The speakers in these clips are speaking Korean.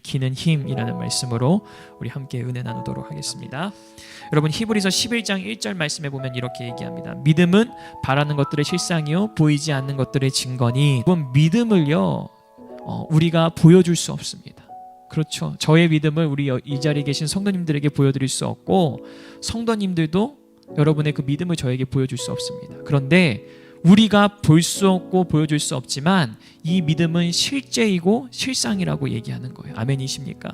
일으키는 힘이라는 말씀으로 우리 함께 은혜 나누도록 하겠습니다. 여러분, 히브리서 11장 1절 말씀에 보면 이렇게 얘기합니다. 믿음은 바라는 것들의 실상이요 보이지 않는 것들의 증거니. 이번 믿음을요 우리가 보여줄 수 없습니다. 그렇죠. 저의 믿음을 우리 이 자리에 계신 성도님들에게 보여드릴 수 없고, 성도님들도 여러분의 그 믿음을 저에게 보여줄 수 없습니다. 그런데 우리가 볼 수 없고 보여줄 수 없지만 이 믿음은 실제이고 실상이라고 얘기하는 거예요. 아멘이십니까?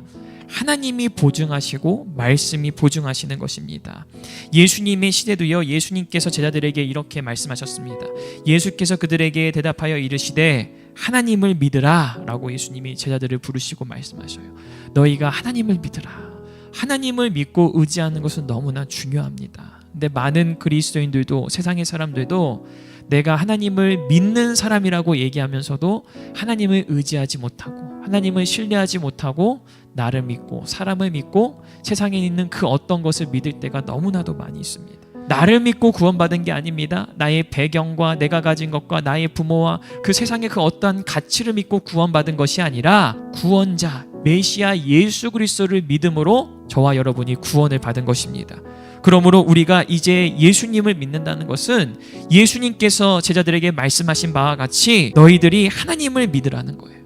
하나님이 보증하시고 말씀이 보증하시는 것입니다. 예수님의 시대도요, 예수님께서 제자들에게 이렇게 말씀하셨습니다. 예수께서 그들에게 대답하여 이르시되 하나님을 믿으라 라고 예수님이 제자들을 부르시고 말씀하셔요. 너희가 하나님을 믿으라. 하나님을 믿고 의지하는 것은 너무나 중요합니다. 근데 많은 그리스도인들도, 세상의 사람들도 내가 하나님을 믿는 사람이라고 얘기하면서도 하나님을 의지하지 못하고 하나님을 신뢰하지 못하고 나를 믿고 사람을 믿고 세상에 있는 그 어떤 것을 믿을 때가 너무나도 많이 있습니다. 나를 믿고 구원받은 게 아닙니다. 나의 배경과 내가 가진 것과 나의 부모와 그 세상의 그 어떠한 가치를 믿고 구원받은 것이 아니라 구원자 메시아 예수 그리스도를 믿음으로 저와 여러분이 구원을 받은 것입니다. 그러므로 우리가 이제 예수님을 믿는다는 것은 예수님께서 제자들에게 말씀하신 바와 같이 너희들이 하나님을 믿으라는 거예요.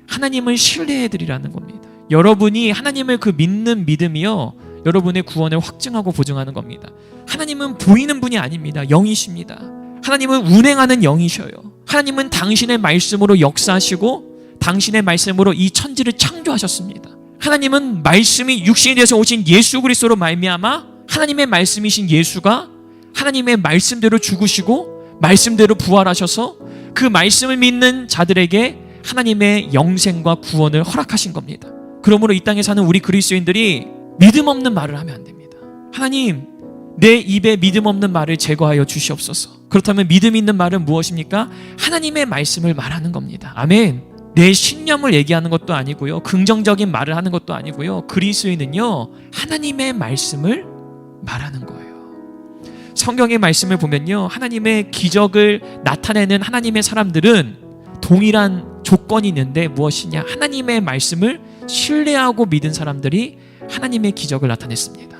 하나님을 신뢰해드리라는 겁니다. 여러분이 하나님을 그 믿는 믿음이요, 여러분의 구원을 확증하고 보증하는 겁니다. 하나님은 보이는 분이 아닙니다. 영이십니다. 하나님은 운행하는 영이셔요. 하나님은 당신의 말씀으로 역사하시고 당신의 말씀으로 이 천지를 창조하셨습니다. 하나님은 말씀이 육신이 되어서 오신 예수 그리스도로 말미암아 하나님의 말씀이신 예수가 하나님의 말씀대로 죽으시고 말씀대로 부활하셔서 그 말씀을 믿는 자들에게 하나님의 영생과 구원을 허락하신 겁니다. 그러므로 이 땅에 사는 우리 그리스도인들이 믿음 없는 말을 하면 안 됩니다. 하나님, 내 입에 믿음 없는 말을 제거하여 주시옵소서. 그렇다면 믿음 있는 말은 무엇입니까? 하나님의 말씀을 말하는 겁니다. 아멘. 내 신념을 얘기하는 것도 아니고요, 긍정적인 말을 하는 것도 아니고요, 그리스도인은요 하나님의 말씀을 말하는 거예요. 성경의 말씀을 보면요, 하나님의 기적을 나타내는 하나님의 사람들은 동일한 조건이 있는데 무엇이냐? 하나님의 말씀을 신뢰하고 믿은 사람들이 하나님의 기적을 나타냈습니다.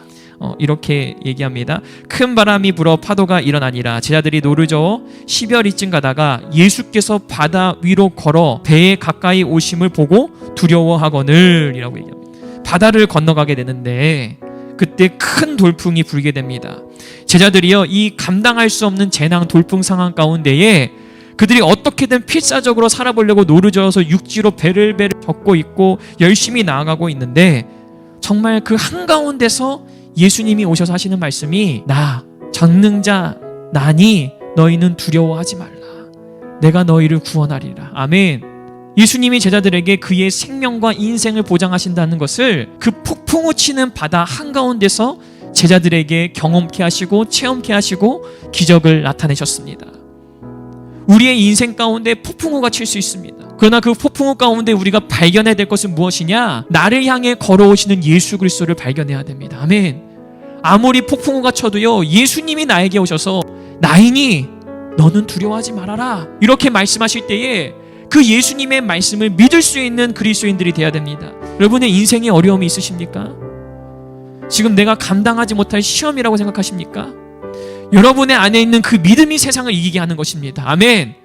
이렇게 얘기합니다. 큰 바람이 불어 파도가 일어나니라. 제자들이 노를 저어 10여리쯤 가다가 예수께서 바다 위로 걸어 배에 가까이 오심을 보고 두려워하거늘 이라고 얘기합니다. 바다를 건너가게 되는데 그때 큰 돌풍이 불게 됩니다. 제자들이요, 이 감당할 수 없는 재난 돌풍 상황 가운데에 그들이 어떻게든 필사적으로 살아보려고 노를 저어서 육지로 배를 젓고 있고 열심히 나아가고 있는데, 정말 그 한가운데서 예수님이 오셔서 하시는 말씀이 나 전능자 나니 너희는 두려워하지 말라. 내가 너희를 구원하리라. 아멘. 예수님이 제자들에게 그의 생명과 인생을 보장하신다는 것을 그 폭풍우 치는 바다 한가운데서 제자들에게 경험케 하시고 체험케 하시고 기적을 나타내셨습니다. 우리의 인생 가운데 폭풍우가 칠 수 있습니다. 그러나 그 폭풍우 가운데 우리가 발견해야 될 것은 무엇이냐? 나를 향해 걸어오시는 예수 그리스도를 발견해야 됩니다. 아멘. 아무리 폭풍우가 쳐도요, 예수님이 나에게 오셔서 나이니 너는 두려워하지 말아라 이렇게 말씀하실 때에 그 예수님의 말씀을 믿을 수 있는 그리스도인들이 되어야 됩니다. 여러분의 인생에 어려움이 있으십니까? 지금 내가 감당하지 못할 시험이라고 생각하십니까? 여러분의 안에 있는 그 믿음이 세상을 이기게 하는 것입니다. 아멘.